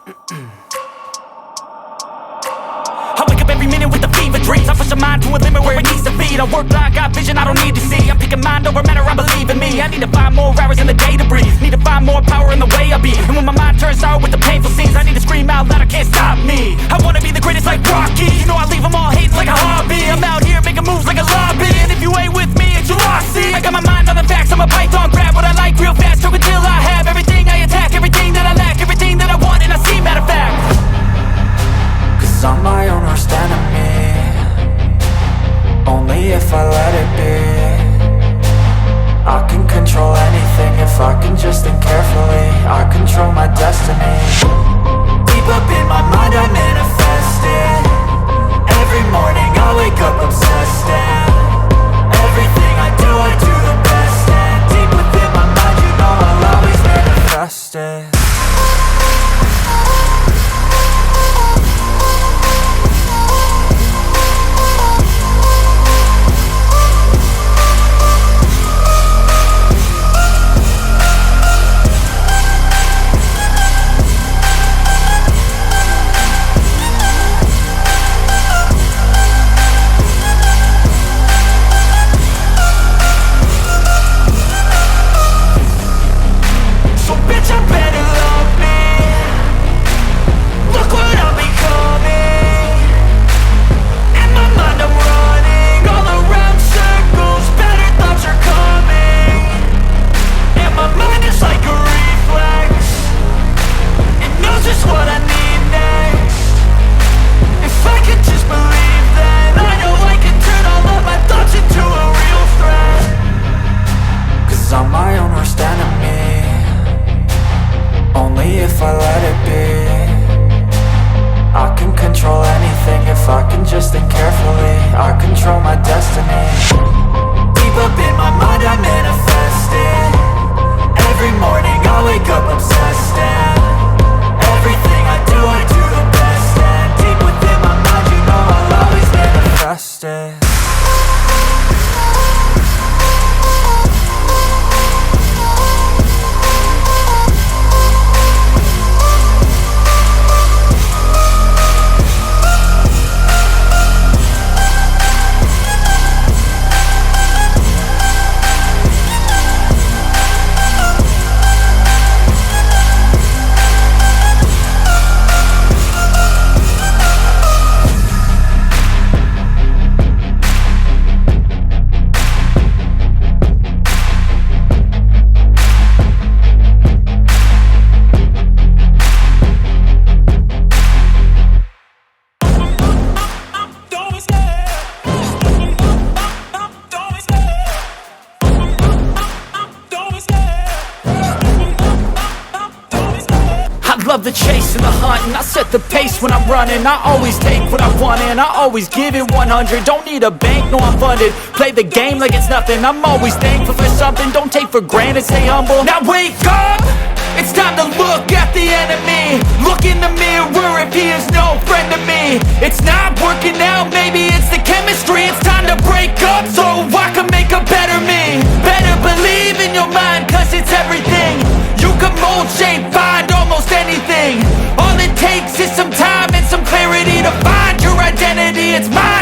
I wake up every minute with the fever dreams. I push my mind to a limit where it needs to be. I work blind, got vision I don't need to see. I'm picking mind over matter, I believe in me. I need to find more hours in the day to breathe. Need to find more power in the way I be. And when my mind turns sour with the painful scenes, I need to scream out loud, I can't stop me. I wanna be the greatest like Rocky. You know I leave them all hating like a hobby. I'm out here making moves like a lobby. And if you ain't with me, it's your loss, see. I got my mind on the facts, I'm a python, grab what I like real fast. Stroke until I have everything I attack, everything that I lack, everything that I want, and I see, matter of fact. Cause I'm my own worst enemy. Only if I let it be. I can control anything if I can just think carefully. I control my destiny. Deep up in my mind I manifest it. Every morning I wake up obsessed, and everything I do the best. And deep within my mind you know I'll always manifest it. I'm my own worst enemy. Only if I let it be. I can control anything if I can just think carefully. I control my destiny. Deep up in my mind I manifest it. Every morning I wake up obsessed, and everything I do the best. And deep within my mind you know I'll always manifest it. Love the chase and the hunt, and I set the pace when I'm running. I always take what I want and I always give it 100. Don't need a bank, no I'm funded. Play the game like it's nothing. I'm always thankful for something. Don't take for granted, stay humble. Now wake up! It's time to look at the enemy. Look in the mirror if he is no friend to me. It's not working out, maybe it's the chemistry. It's time to break up so I can make a better me. Better believe in your mind, cause it's everything. You can mold, shape, find almost anything. All it takes is some time and some clarity to find your identity. It's mine.